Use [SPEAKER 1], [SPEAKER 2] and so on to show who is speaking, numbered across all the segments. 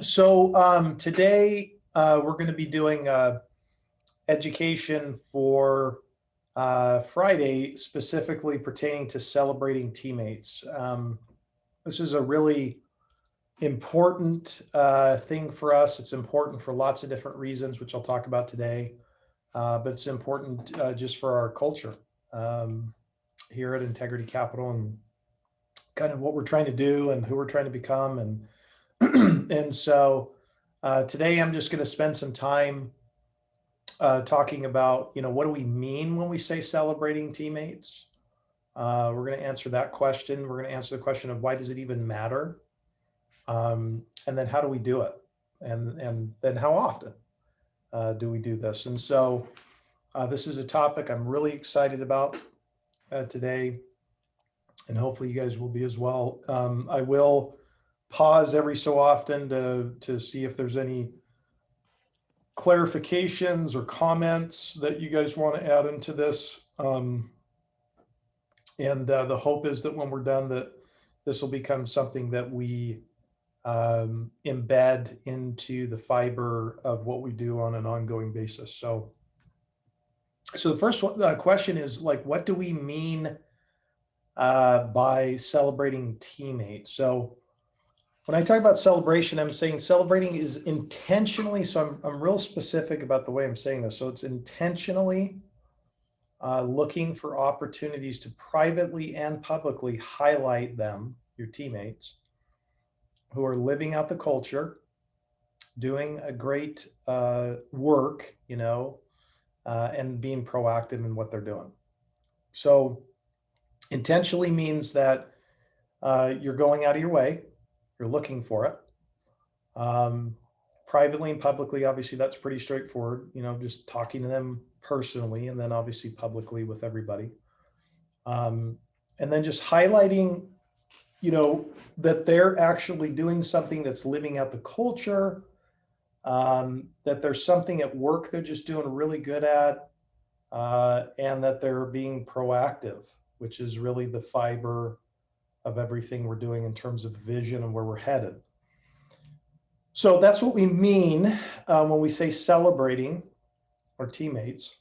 [SPEAKER 1] Today we're going to be doing education for Friday, specifically pertaining to celebrating teammates. This is a really important thing for us. It's important for lots of different reasons, which I'll talk about today, but it's important just for our culture here at Integrity Capital and kind of what we're trying to do and who we're trying to become. And today I'm just going to spend some time talking about, what do we mean when we say celebrating teammates? We're going to answer that question. We're going to answer the question of why does it even matter? And then how do we do it? And then how often do we do this? And so this is a topic I'm really excited about today, and hopefully you guys will be as well. I will pause every so often to see if there's any clarifications or comments that you guys want to add into this. The hope is that when we're done, that this will become something that we embed into the fiber of what we do on an ongoing basis. So the first question is, like, what do we mean by celebrating teammates? So when I talk about celebration, I'm saying celebrating is intentionally, so I'm real specific about the way I'm saying this. So it's intentionally looking for opportunities to privately and publicly highlight them, your teammates, who are living out the culture, doing a great work, and being proactive in what they're doing. So intentionally means that you're going out of your way, you're looking for it. Privately and publicly, obviously that's pretty straightforward, just talking to them personally, and then obviously publicly with everybody. And then just highlighting, that they're actually doing something that's living out the culture, that there's something at work they're just doing really good at, and that they're being proactive, which is really the fiber of everything we're doing in terms of vision and where we're headed. So that's what we mean when we say celebrating our teammates.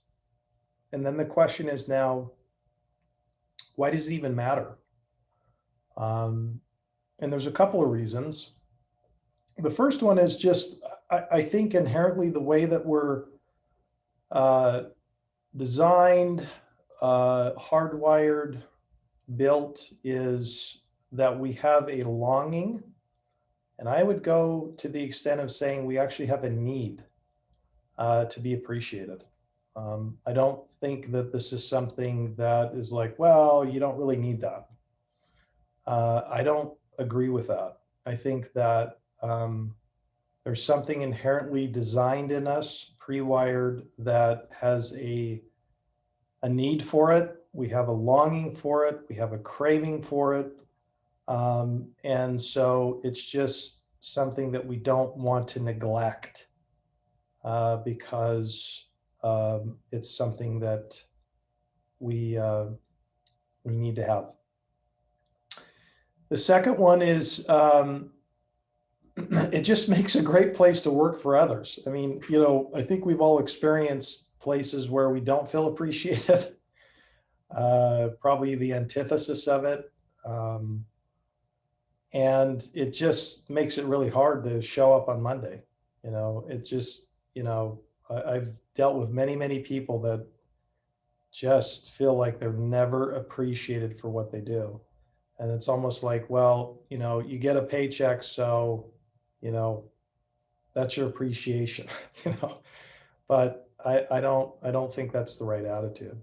[SPEAKER 1] And then the question is now, why does it even matter? And there's a couple of reasons. The first one is just, I think inherently the way that we're designed, hardwired, built, is that we have a longing, and I would go to the extent of saying we actually have a need to be appreciated. I don't think that this is something that is like, well, you don't really need that. I don't agree with that. I think that there's something inherently designed in us, pre-wired, that has a need for it. We have a longing for it. We have a craving for it. And so it's just something that we don't want to neglect because it's something that we need to have. The second one is it just makes a great place to work for others. I mean, I think we've all experienced places where we don't feel appreciated. Probably the antithesis of it. And it just makes it really hard to show up on Monday. It just, I've dealt with many, many people that just feel like they're never appreciated for what they do. And it's almost like, well, you get a paycheck, so, that's your appreciation, but I don't think that's the right attitude.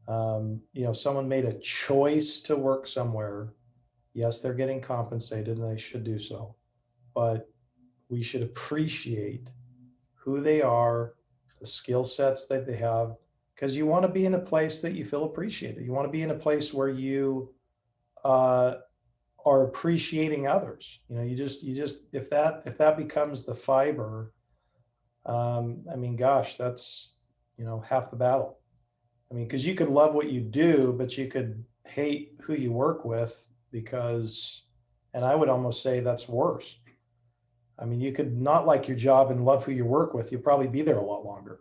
[SPEAKER 1] Someone made a choice to work somewhere. Yes, they're getting compensated and they should do so, but we should appreciate who they are, the skill sets that they have, because you want to be in a place that you feel appreciated. You want to be in a place where you are appreciating others. You just if that becomes the fiber, gosh, that's half the battle. Because you could love what you do, but you could hate who you work with, because, and I would almost say that's worse. I mean, you could not like your job and love who you work with. You'll probably be there a lot longer,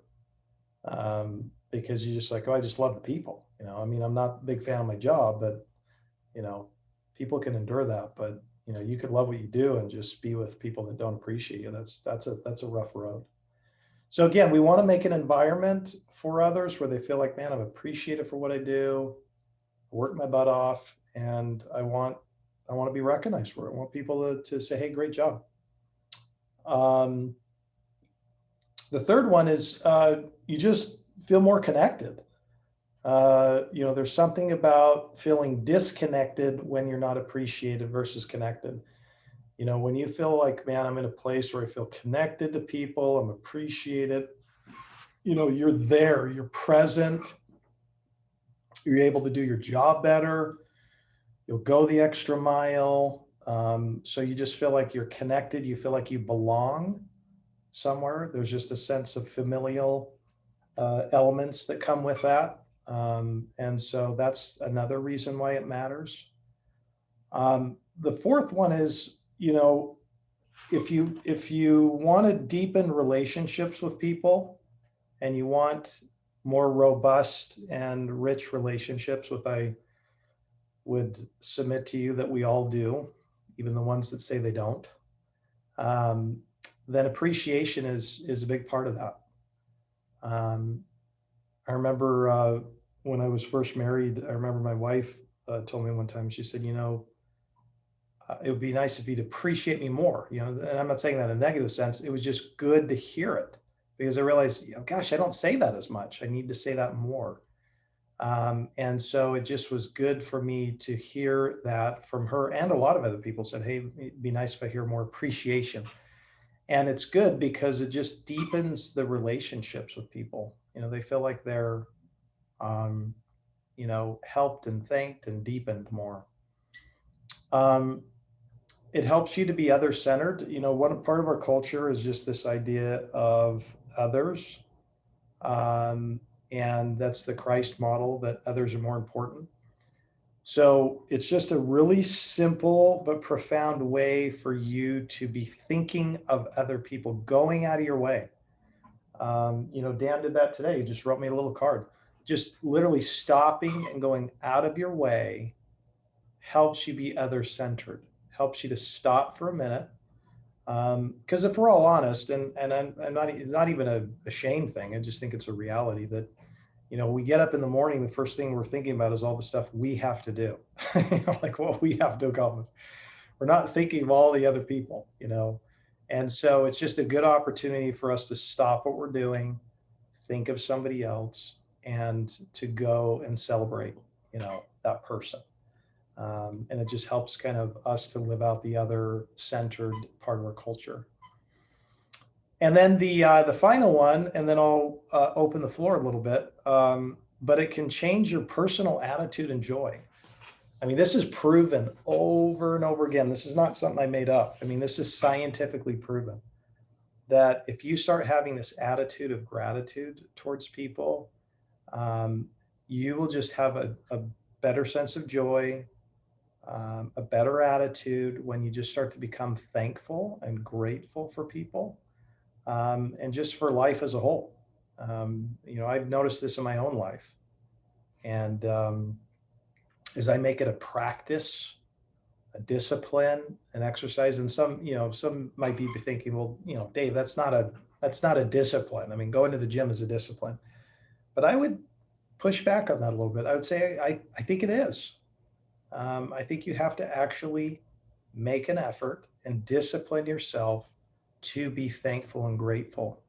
[SPEAKER 1] because you're just like, oh, I just love the people. I mean, I'm not a big fan of my job, but you know, people can endure that. But you could love what you do and just be with people that don't appreciate you. That's a rough road. So again, we want to make an environment for others where they feel like, man, I'm appreciated for what I do, work my butt off, and I want to be recognized for it. I want people to say, hey, great job. Um, the third one is you just feel more connected. There's something about feeling disconnected when you're not appreciated versus connected. When you feel like, man, I'm in a place where I feel connected to people, I'm appreciated, you're there, you're present, you're able to do your job better, you'll go the extra mile. So you just feel like you're connected, you feel like you belong somewhere. There's just a sense of familial elements that come with that. And so that's another reason why it matters. The fourth one is, if you want to deepen relationships with people and you want more robust and rich relationships, with I would submit to you that we all do, even the ones that say they don't, um, then appreciation is a big part of that. Um, I remember when I was first married, I remember my wife told me one time, she said, it would be nice if you'd appreciate me more, and I'm not saying that in a negative sense. It was just good to hear it, because I realized, gosh, I don't say that as much. I need to say that more. And so it just was good for me to hear that from her, and a lot of other people said, hey, it'd be nice if I hear more appreciation. And it's good because it just deepens the relationships with people. They feel like they're, um, helped and thanked and deepened more. Um, it helps you to be other centered. One part of our culture is just this idea of others. Um, and that's the Christ model, that others are more important. So it's just a really simple but profound way for you to be thinking of other people, going out of your way. Dan did that today. He just wrote me a little card. Just literally stopping and going out of your way helps you be other centered, helps you to stop for a minute. Because if we're all honest, and I'm not, it's not even a shame thing. I just think it's a reality that, we get up in the morning, the first thing we're thinking about is all the stuff we have to do, like what we have to accomplish. We're not thinking of all the other people. And so it's just a good opportunity for us to stop what we're doing, think of somebody else, and to go and celebrate, that person. And it just helps kind of us to live out the other centered part of our culture. And then the final one, and then I'll open the floor a little bit. But it can change your personal attitude and joy. I mean, this is proven over and over again. This is not something I made up. I mean, this is scientifically proven that if you start having this attitude of gratitude towards people, you will just have a better sense of joy, a better attitude when you just start to become thankful and grateful for people, and just for life as a whole. I've noticed this in my own life. And as I make it a practice, a discipline, an exercise, and some might be thinking, well, Dave, that's not a discipline. I mean, going to the gym is a discipline. But I would push back on that a little bit. I would say I think it is. I think you have to actually make an effort and discipline yourself to be thankful and grateful.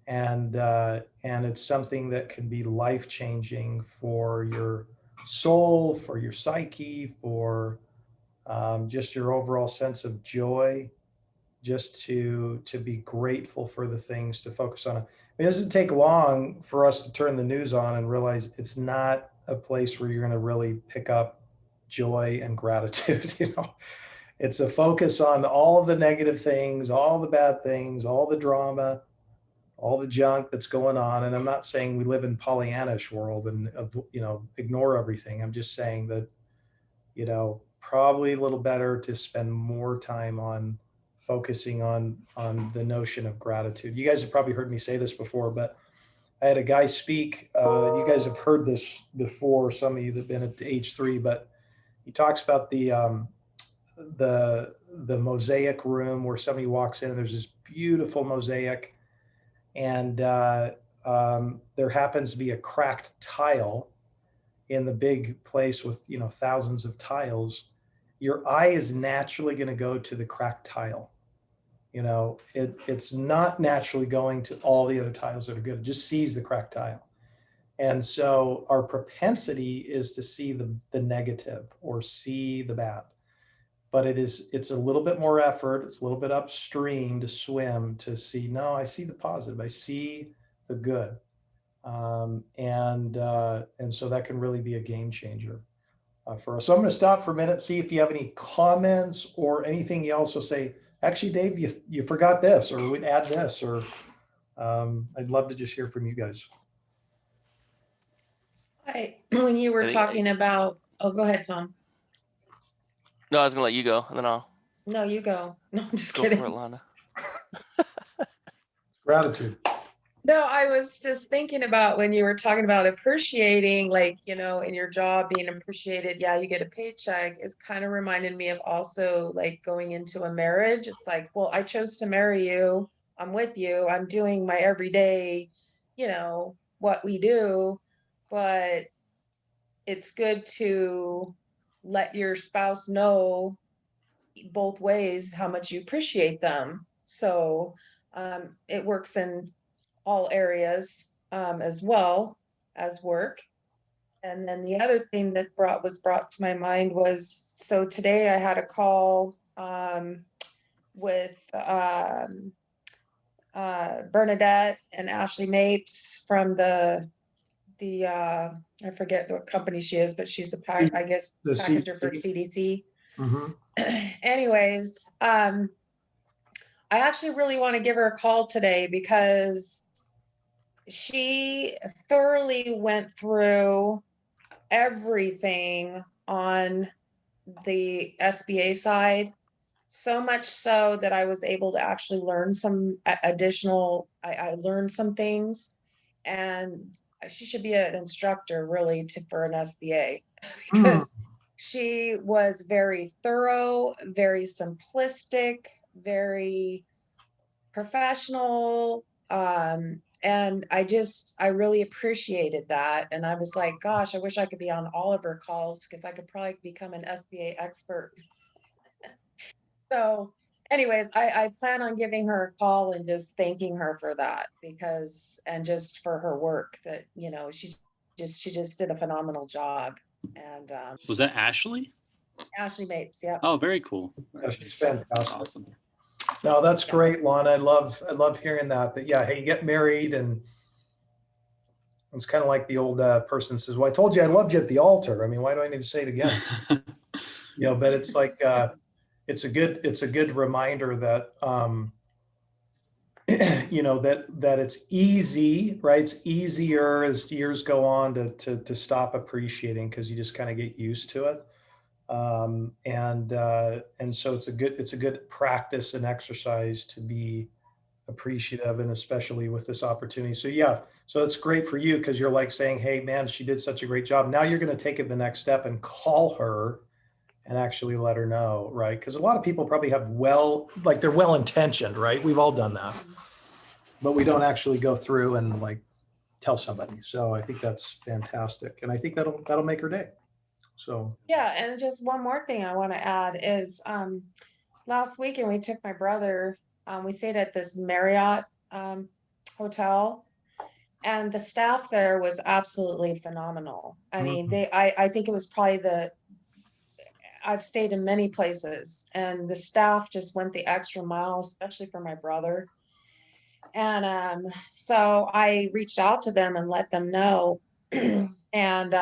[SPEAKER 1] And it's something that can be life changing for your soul, for your psyche, for just your overall sense of joy, just to be grateful for the things, to focus on it. It doesn't take long for us to turn the news on and realize it's not a place where you're going to really pick up joy and gratitude. It's a focus on all of the negative things, all the bad things, all the drama, all the junk that's going on. And I'm not saying we live in Pollyannish world and ignore everything. I'm just saying that probably a little better to spend more time on focusing on the notion of gratitude. You guys have probably heard me say this before, but I had a guy speak. You guys have heard this before. Some of you that've been at H3, but he talks about the mosaic room where somebody walks in and there's this beautiful mosaic, and there happens to be a cracked tile in the big place with thousands of tiles. Your eye is naturally going to go to the cracked tile. It's not naturally going to all the other tiles that are good. It just sees the cracked tile. And so our propensity is to see the negative or see the bad. But it's a little bit more effort. It's a little bit upstream to swim to see, no, I see the positive. I see the good. And so that can really be a game changer for us. So I'm going to stop for a minute, see if you have any comments or anything you also say, actually, Dave, you forgot this, or we'd add this, or I'd love to just hear from you guys.
[SPEAKER 2] When you were talking about, oh, go ahead, Tom.
[SPEAKER 3] No, I was gonna let you go, and then I'll
[SPEAKER 2] No, you go. No, I'm just
[SPEAKER 3] go
[SPEAKER 2] kidding.
[SPEAKER 3] for it, Lana.
[SPEAKER 1] Gratitude.
[SPEAKER 2] No, I was just thinking about when you were talking about appreciating, like, in your job being appreciated. Yeah, you get a paycheck. It's kind of reminded me of also like going into a marriage. It's like, well, I chose to marry you. I'm with you. I'm doing my everyday, what we do. But it's good to let your spouse know both ways how much you appreciate them. So it works in all areas as well as work. And then the other thing that was brought to my mind was, so today I had a call with Bernadette and Ashley Mapes from the I forget what company she is, but she's I guess packager for CDC.
[SPEAKER 1] Mm-hmm.
[SPEAKER 2] Anyways, I actually really want to give her a call today because she thoroughly went through everything on the SBA side, so much so that I was able to actually learn some additional, I learned some things, and she should be an instructor really for an SBA because she was very thorough, very simplistic, very professional. And I really appreciated that. And I was like, gosh, I wish I could be on all of her calls because I could probably become an SBA expert. So anyways, I plan on giving her a call and just thanking her for that and just for her work that, she just did a phenomenal job. And
[SPEAKER 4] was that Ashley?
[SPEAKER 2] Ashley Mapes, yeah.
[SPEAKER 4] Oh, very cool.
[SPEAKER 1] She's fantastic.
[SPEAKER 4] Awesome.
[SPEAKER 1] No, that's great, Lana. I love hearing that. That hey, you get married, and it's kind of like the old person says, "Well, I told you I loved you at the altar." I mean, why do I need to say it again? But it's like it's a good reminder that that it's easy, right? It's easier as years go on to stop appreciating because you just kind of get used to it. And so it's a good practice and exercise to be appreciative, and especially with this opportunity. So that's great for you because you're like saying, hey man, she did such a great job. Now you're going to take it the next step and call her and actually let her know, right? Because a lot of people probably have they're well-intentioned, right? We've all done that, but we don't actually go through and like tell somebody. So I think that's fantastic. And I think that'll make her day. So
[SPEAKER 2] yeah, and just one more thing I want to add is last weekend we took my brother. We stayed at this Marriott hotel, and the staff there was absolutely phenomenal. I mean, I think it was probably I've stayed in many places, and the staff just went the extra mile, especially for my brother. And so I reached out to them and let them know, and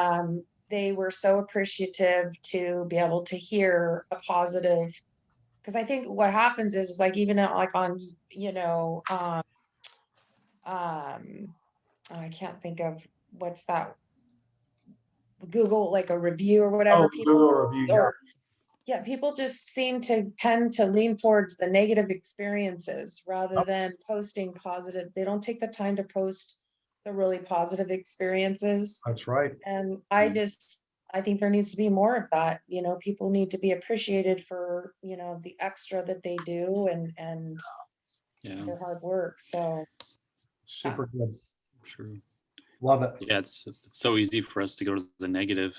[SPEAKER 2] they were so appreciative to be able to hear a positive, because I think what happens is like even like on I can't think of what's that, Google, like a review or whatever,
[SPEAKER 1] Google review, yeah.
[SPEAKER 2] Yeah, people just seem to tend to lean towards the negative experiences rather than posting positive. They don't take the time to post the really positive experiences.
[SPEAKER 1] That's right.
[SPEAKER 2] And
[SPEAKER 4] Mm.
[SPEAKER 2] I think there needs to be more of that. People need to be appreciated for, the extra that they do and
[SPEAKER 4] Yeah,
[SPEAKER 2] their hard work. So,
[SPEAKER 1] Super good.
[SPEAKER 4] true.
[SPEAKER 1] Love it.
[SPEAKER 4] Yeah, it's so easy for us to go to the negative,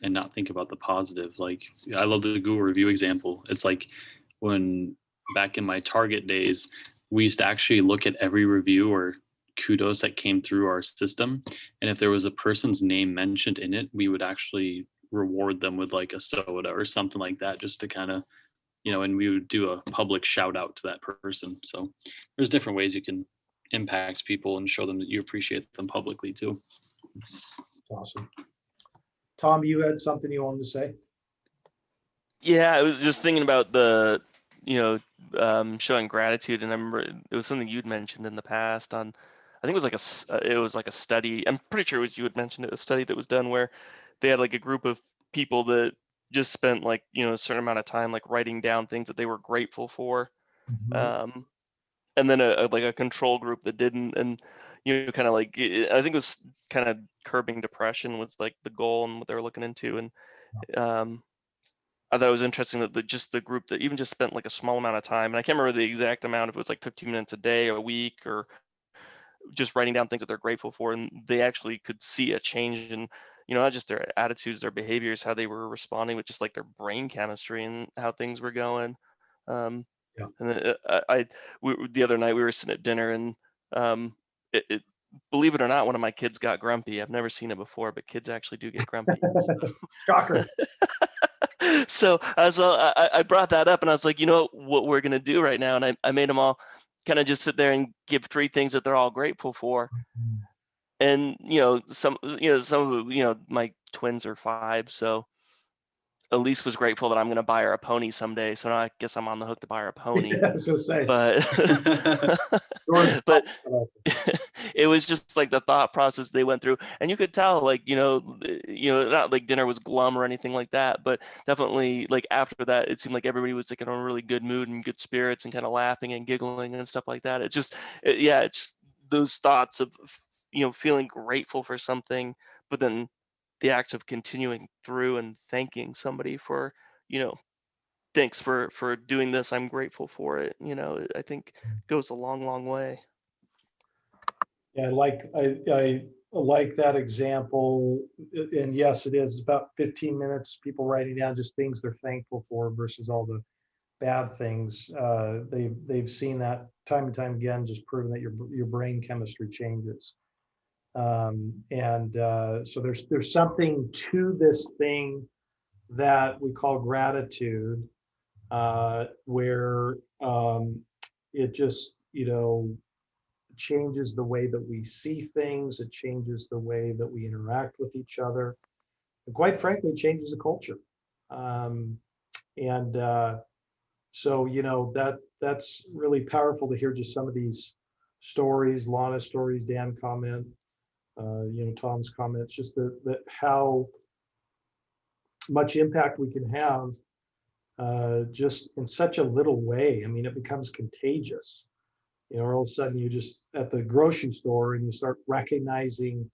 [SPEAKER 4] and not think about the positive. Like, I love the Google review example. It's like when back in my Target days, we used to actually look at every review or kudos that came through our system, and if there was a person's name mentioned in it, we would actually reward them with like a soda or something like that, just to kind of, and we would do a public shout out to that person. So there's different ways you can impact people and show them that you appreciate them publicly too.
[SPEAKER 1] Awesome. Tom, you had something you wanted to say?
[SPEAKER 3] Yeah, I was just thinking about the, showing gratitude, and I remember it was something you'd mentioned in the past on, I think it was like a study. I'm pretty sure it was you had mentioned it, a study that was done where they had like a group of people that just spent like, a certain amount of time like writing down things that they were grateful for. Um, and then like a control group that didn't, and kind of like I think it was kind of curbing depression was like the goal and what they were looking into. And I thought it was interesting that just the group that even just spent like a small amount of time, and I can't remember the exact amount, if it was like 15 minutes a day, a week, or just writing down things that they're grateful for, and they actually could see a change in, not just their attitudes, their behaviors, how they were responding, but just like their brain chemistry and how things were going. Um,
[SPEAKER 1] Yeah.
[SPEAKER 3] And the other night we were sitting at dinner, and it believe it or not, one of my kids got grumpy. I've never seen it before, but kids actually do get grumpy.
[SPEAKER 1] Shocker.
[SPEAKER 3] So I brought that up, and I was like, what we're gonna do right now, and I made them all kind of just sit there and give 3 things that they're all grateful for. And some of my twins are 5, so Elise was grateful that I'm gonna buy her a pony someday. So now I guess I'm on the hook to buy her a pony.
[SPEAKER 1] Yeah, I was gonna say.
[SPEAKER 3] But
[SPEAKER 1] Doors
[SPEAKER 3] but
[SPEAKER 1] open.
[SPEAKER 3] it was just like the thought process they went through, and you could tell, like, not like dinner was glum or anything like that, but definitely like after that it seemed like everybody was like in a really good mood and good spirits and kind of laughing and giggling and stuff like that. It's just it's just those thoughts of feeling grateful for something, but then the act of continuing through and thanking somebody for, you know thanks for doing this, I'm grateful for it, I think goes a long way.
[SPEAKER 1] Yeah, I like that example. And yes, it is about 15 minutes, people writing down just things they're thankful for versus all the bad things. They've seen that time and time again, just proven that your brain chemistry changes. So there's something to this thing that we call gratitude, where it just, changes the way that we see things. It changes the way that we interact with each other. And quite frankly, it changes the culture. Um, and so, that's really powerful to hear just some of these stories, Lana's stories, Dan comment, Tom's comments, just that how much impact we can have just in such a little way. I mean, it becomes contagious. All of a sudden you just at the grocery store and you start recognizing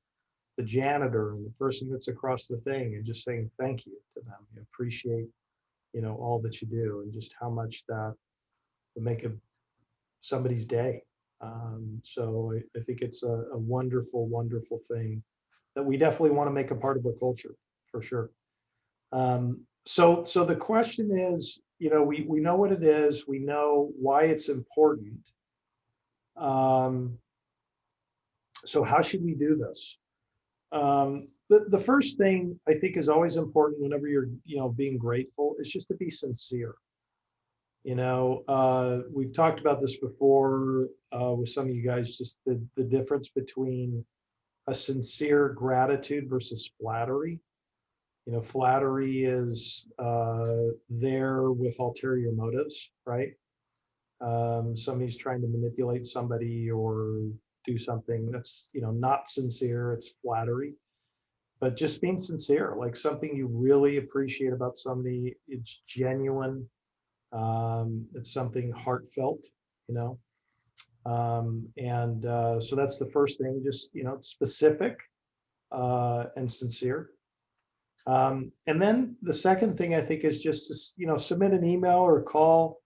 [SPEAKER 1] the janitor and the person that's across the thing and just saying thank you to them. You appreciate, all that you do and just how much that will make somebody's day. So I think it's a wonderful, wonderful thing that we definitely want to make a part of our culture for sure. So the question is, we know what it is, we know why it's important. So how should we do this? The first thing I think is always important whenever you're, being grateful is just to be sincere. We've talked about this before with some of you guys, just the difference between a sincere gratitude versus flattery. Flattery is there with ulterior motives, right? Somebody's trying to manipulate somebody or do something that's not sincere. It's flattery. but just being sincere, like something you really appreciate about somebody, it's genuine. It's something heartfelt, you know. So that's the first thing, just, specific and sincere. And then the second thing I think is just to, submit an email or call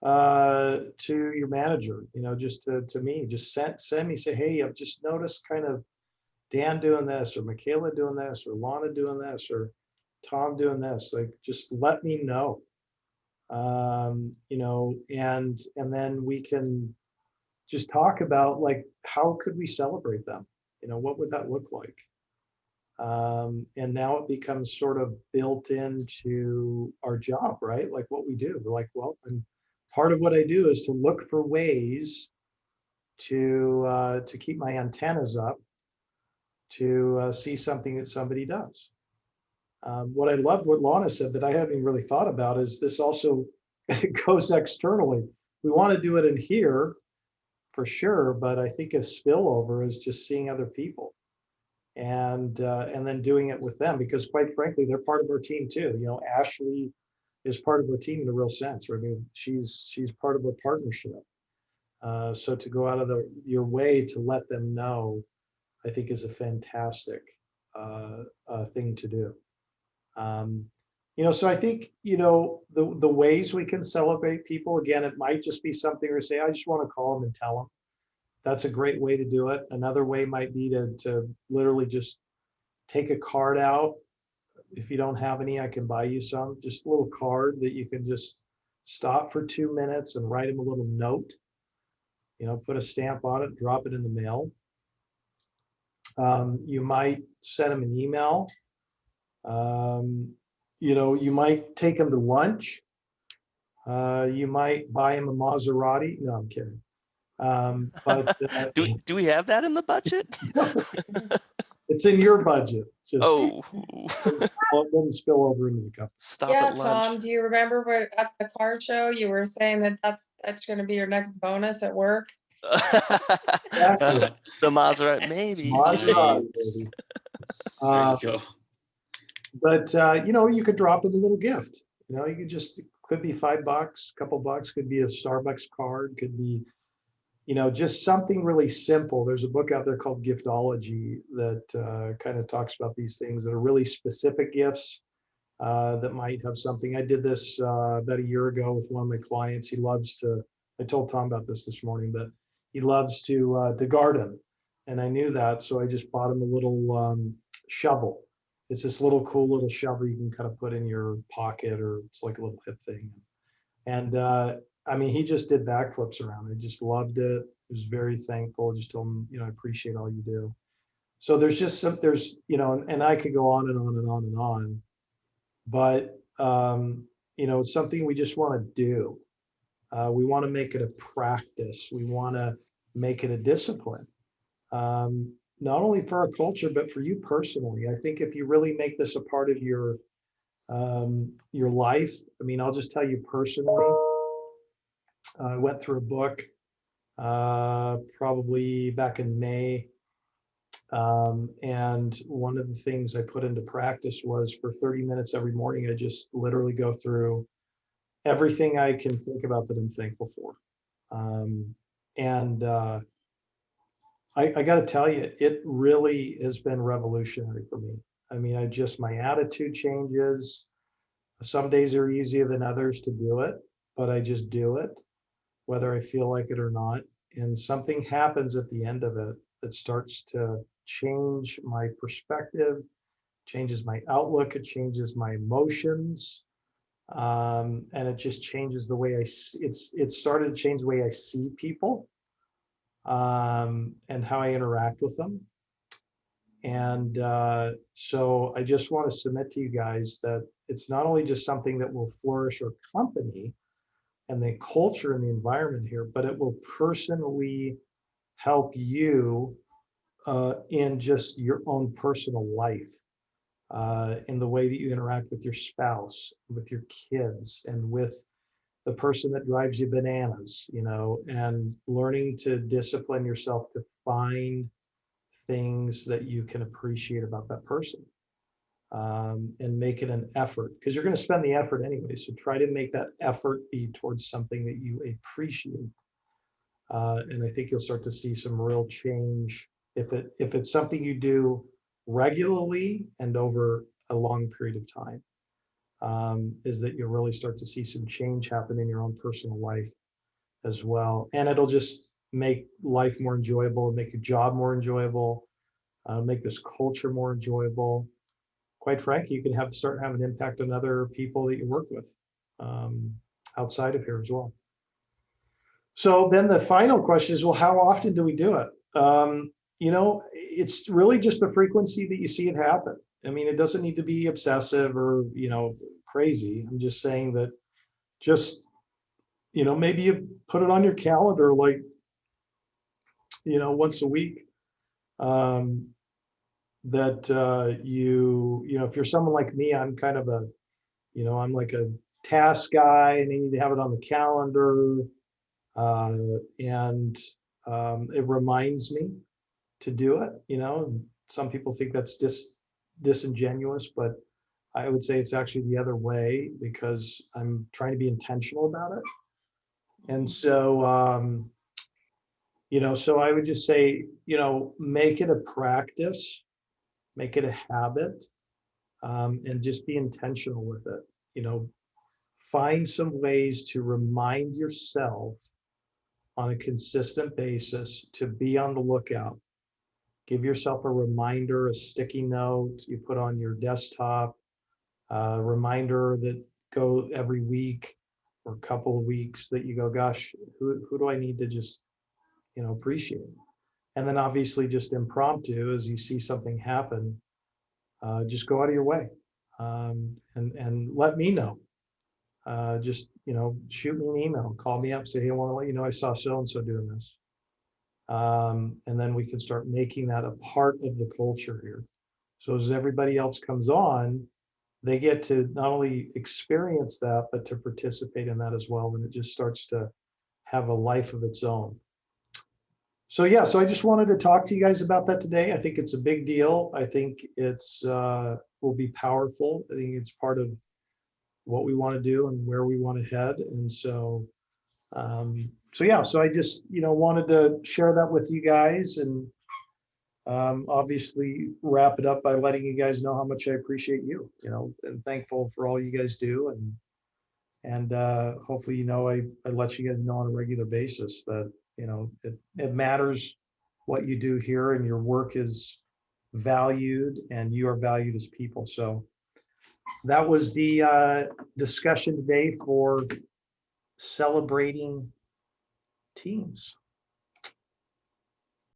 [SPEAKER 1] to your manager, just to me, just send me, say, hey, I've just noticed kind of Dan doing this, or Michaela doing this, or Lana doing this, or Tom doing this. Like, just let me know. And then we can just talk about, like, how could we celebrate them? What would that look like? And now it becomes sort of built into our job, right? Like what we do. We're like, well, and part of what I do is to look for ways to keep my antennas up, to see something that somebody does. What I loved what Lana said that I hadn't even really thought about is this also goes externally. We want to do it in here for sure, but I think a spillover is just seeing other people and then doing it with them, because quite frankly, they're part of our team too. Ashley is part of our team in a real sense. Right? I mean, she's part of our partnership. So to go out of your way to let them know, I think is a fantastic thing to do. So I think, the ways we can celebrate people, again, it might just be something where say, I just want to call them and tell them. That's a great way to do it. Another way might be to literally just take a card out. If you don't have any, I can buy you some, just a little card that you can just stop for 2 minutes and write them a little note, put a stamp on it, drop it in the mail. You might send them an email. You might take them to lunch. You might buy them a Maserati. No, I'm kidding. But
[SPEAKER 3] Do we have that in the budget?
[SPEAKER 1] it's in your budget. Just
[SPEAKER 3] Oh,
[SPEAKER 1] it doesn't spill over into the cup.
[SPEAKER 3] stop
[SPEAKER 2] Yeah,
[SPEAKER 3] at
[SPEAKER 2] Tom,
[SPEAKER 3] lunch.
[SPEAKER 2] do you remember what at the car show you were saying that's gonna be your next bonus at work?
[SPEAKER 3] The Maserati, maybe.
[SPEAKER 1] Maserati,
[SPEAKER 4] Nice.
[SPEAKER 1] baby.
[SPEAKER 4] There you go.
[SPEAKER 1] But you could drop them a little gift. You could just, could be $5, a couple bucks, could be a Starbucks card, could be, just something really simple. There's a book out there called Giftology that kind of talks about these things that are really specific gifts that might have something. I did this about a year ago with one of my clients. He loves to, I told Tom about this morning, but he loves to garden. And I knew that, so I just bought him a little shovel. It's this little cool little shovel you can kind of put in your pocket, or it's like a little hip thing. And I mean, he just did backflips around it. Just loved it. He was very thankful. Just told him, I appreciate all you do. So there's just there's, and I could go on and on and on and on, but it's something we just want to do. We want to make it a practice. We want to make it a discipline. Not only for our culture, but for you personally. I think if you really make this a part of your life, I mean, I'll just tell you personally, I went through a book probably back in May. And one of the things I put into practice was for 30 minutes every morning, I just literally go through everything I can think about that I'm thankful for. I got to tell you, it really has been revolutionary for me. I mean, my attitude changes. Some days are easier than others to do it, but I just do it, whether I feel like it or not. And something happens at the end of it that starts to change my perspective, changes my outlook, it changes my emotions. And it just changes the way it started to change the way I see people, and how I interact with them. And so I just want to submit to you guys that it's not only just something that will flourish our company and the culture and the environment here, but it will personally help you in just your own personal life, in the way that you interact with your spouse, with your kids, and with the person that drives you bananas, and learning to discipline yourself to find things that you can appreciate about that person. And make it an effort, because you're going to spend the effort anyway. So try to make that effort be towards something that you appreciate. And I think you'll start to see some real change if it's something you do regularly and over a long period of time. Is that you'll really start to see some change happen in your own personal life as well. And it'll just make life more enjoyable, make your job more enjoyable, make this culture more enjoyable. Quite frankly, you can start having an impact on other people that you work with outside of here as well. So then the final question is, well, how often do we do it? It's really just the frequency that you see it happen. I mean, it doesn't need to be obsessive or, crazy. I'm just saying that maybe you put it on your calendar, like, once a week. That if you're someone like me, I'm kind of I'm like a task guy, and I need to have it on the calendar, and it reminds me to do it. Some people think that's disingenuous, but I would say it's actually the other way, because I'm trying to be intentional about it. And so so I would just say, make it a practice. Make it a habit, and just be intentional with it. Find some ways to remind yourself on a consistent basis to be on the lookout. Give yourself a reminder, a sticky note you put on your desktop, a reminder that go every week or a couple of weeks that you go, gosh, who do I need to just, appreciate? And then obviously just impromptu, as you see something happen, just go out of your way, and let me know. Just shoot me an email, call me up, say, hey, I want to let you know I saw so and so doing this, and then we can start making that a part of the culture here. So as everybody else comes on, they get to not only experience that, but to participate in that as well, and it just starts to have a life of its own. So yeah, so I just wanted to talk to you guys about that today. I think it's a big deal. I think it's will be powerful. I think it's part of what we want to do and where we want to head. And so, yeah, so I just, wanted to share that with you guys, and obviously wrap it up by letting you guys know how much I appreciate you, and thankful for all you guys do. And hopefully, I let you guys know on a regular basis that, it matters what you do here, and your work is valued, and you are valued as people. So that was the discussion today for celebrating teams.